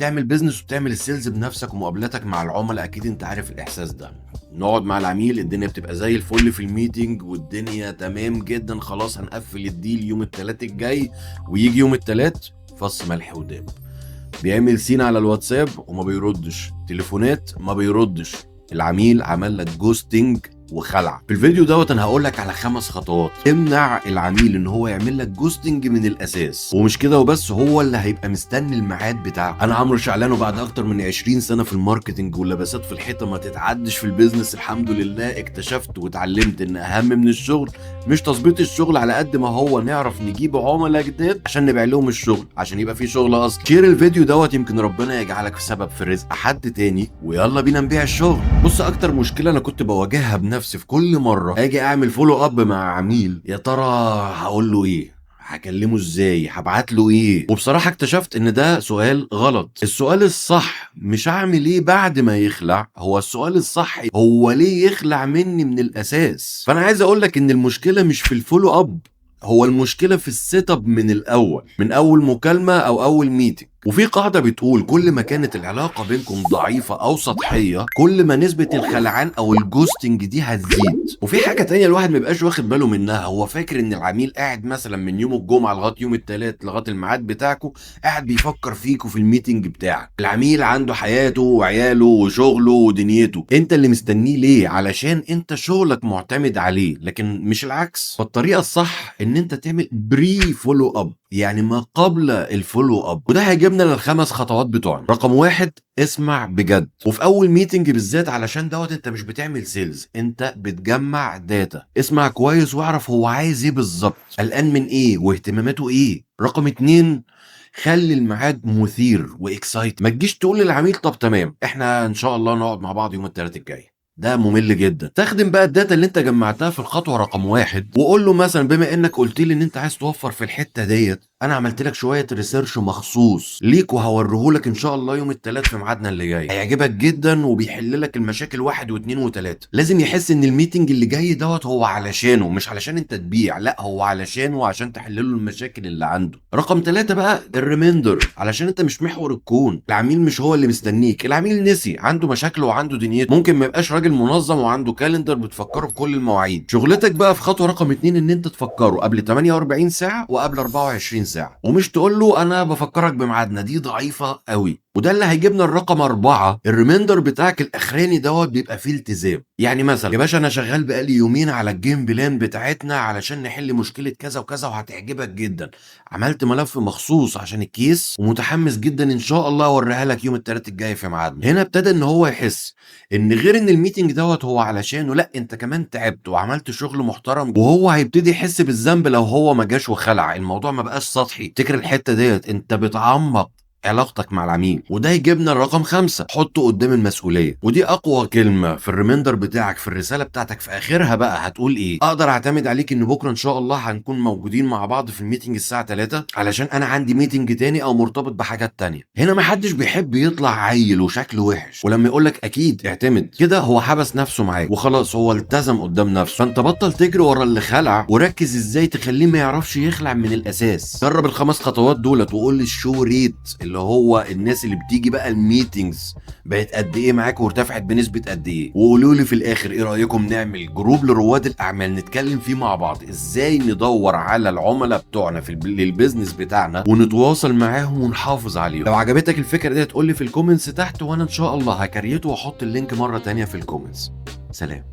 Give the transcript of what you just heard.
تعمل بيزنس وبتعمل السيلز بنفسك ومقابلاتك مع العملاء، اكيد انت عارف الاحساس ده. نقعد مع العميل الدنيا بتبقى زي الفل في الميتنج والدنيا تمام جدا، خلاص هنقفل الديل يوم التلات الجاي، ويجي يوم التلات فص ملح وداب. بيعمل سين على الواتساب وما بيردش، تليفونات ما بيردش، العميل عمل لك جوستنج وخلع. في الفيديو دوت انا هقول لك على 5 خطوات تمنع العميل ان هو يعمل لك جوستنج من الاساس. ومش كده وبس، هو اللي هيبقى مستني الميعاد بتاعه. انا عمرو شعلان، وبعد اكتر من 20 سنه في الماركتنج واللبسات في الحيطه ما تتعدش في البيزنس، الحمد لله اكتشفت واتعلمت ان اهم من الشغل مش تظبيط الشغل على قد ما هو نعرف نجيب عملاء جداد عشان نبيع لهم الشغل، عشان يبقى في شغل اصلا. شير الفيديو دوت، يمكن ربنا يجعلك سبب في رزق حد تاني، ويلا بينا نبيع الشغل. بص، اكتر مشكله انا كنت بواجهها بنفسي في كل مره اجي اعمل فولو اب مع عميل، يا ترى هقول له ايه، هكلمه ازاي، هبعت له ايه. وبصراحه اكتشفت ان ده سؤال غلط. السؤال الصح مش هعمل ايه بعد ما يخلع، هو السؤال الصح هو ليه يخلع مني من الاساس. فانا عايز اقول لك ان المشكله مش في الفولو اب، هو المشكله في السيت اب من الاول، من اول مكالمه او اول ميتنج. وفي قاعدة بتقول كل ما كانت العلاقة بينكم ضعيفة أو سطحية، كل ما نسبة الخلعان أو الجوستنج دي هتزيد. وفي حاجة تانية الواحد مبقاش واخد باله منها، هو فاكر إن العميل قاعد مثلا من يوم الجمعة لغاية يوم التلات لغاية الميعاد بتاعكو قاعد بيفكر فيكوا في الميتنج بتاعك. العميل عنده حياته وعياله وشغله ودنيته، أنت اللي مستنيه ليه؟ علشان أنت شغلك معتمد عليه، لكن مش العكس. فالطريقة الصح إن أنت تعمل بري فولو أب، يعني ما قبل الفولو اب. وده هيجيبنا لل5 خطوات بتوعنا. رقم 1، اسمع بجد. وفي اول ميتنج بالذات، علشان دوت انت مش بتعمل سيلز، انت بتجمع داتا. اسمع كويس واعرف هو عايز ايه بالظبط، قلقان من ايه، واهتماماته ايه. رقم 2، خلي الميعاد مثير واكسايت. ما تجيش تقول للعميل طب تمام احنا ان شاء الله نقعد مع بعض يوم الثلاث الجاي، ده ممل جدا. استخدم بقى الداتا اللي انت جمعتها في الخطوه رقم 1 وقول له مثلا بما انك قلت لي ان انت عايز توفر في الحته ديت، انا عملت لك شويه ريسيرش مخصوص ليك وهوريهولك ان شاء الله يوم الثلاث في ميعادنا اللي جاي، هيعجبك جدا وبيحل لك المشاكل 1 و2 و3. لازم يحس ان الميتنج اللي جاي دوت هو علشانه، مش علشان انت تبيع، لا هو علشانه وعشان تحل له المشاكل اللي عنده. رقم 3 بقى الريميندر، علشان انت مش محور الكون، العميل مش هو اللي مستنيك، العميل نسي، عنده مشاكل وعنده دنيته، ممكن ما يبقاش راجل منظم وعنده كالندر بتفكره بكل المواعيد. شغلتك بقى في خطوه رقم 2 ان انت تفكره قبل 48 ساعه وقبل 24 ساعه، ومش تقول له انا بفكرك بميعادنا، دي ضعيفه قوي. وده اللي هيجيبنا الرقم 4، الريميندر بتاعك الاخراني دوت بيبقى فيه التزام. يعني مثلا يا باشا انا شغال بقالي يومين على الجيم بلان بتاعتنا علشان نحل مشكله كذا وكذا وهتعجبك جدا، عملت ملف مخصوص عشان الكيس ومتحمس جدا ان شاء الله اوريها لك يوم الثلاث الجاي في ميعادنا. هنا ابتدى ان هو يحس ان غير ان الميتنج دوت هو علشانه، لا انت كمان تعبت وعملت شغل محترم، وهو هيبتدي يحس بالذنب لو هو ما جاش وخلع. الموضوع ما بقاش سطحي، تفتكر الحته ديت انت بتعمق علاقتك مع العميل. وده يجيبنا الرقم 5، حطه قدام المسؤوليه. ودي اقوى كلمه في الريميندر بتاعك، في الرساله بتاعتك في اخرها بقى هتقول ايه؟ اقدر اعتمد عليك ان بكره ان شاء الله هنكون موجودين مع بعض في الميتنج الساعه 3 علشان انا عندي ميتنج تاني او مرتبط بحاجات تانية. هنا ما حدش بيحب يطلع عيل وشكله وحش، ولما يقول لك اكيد اعتمد كده هو حبس نفسه معاك وخلاص، هو التزم قدام نفسه. فانت بطل تجري ورا اللي خلع وركز ازاي تخليه ما يعرفش يخلع من الاساس. جرب ال5 خطوات دولت وقول لي الشو ريت، اللي هو الناس اللي بتيجي بقى الميتنجز بقت قد ايه معاك وارتفعت بنسبه قد ايه. وقولوا لي في الاخر ايه رايكم نعمل جروب لرواد الاعمال نتكلم فيه مع بعض ازاي ندور على العملاء بتوعنا في للبيزنس بتاعنا ونتواصل معاهم ونحافظ عليهم. لو عجبتك الفكره دي تقول لي في الكومنتس تحت، وانا ان شاء الله هكريته واحط اللينك مره تانية في الكومنتس. سلام.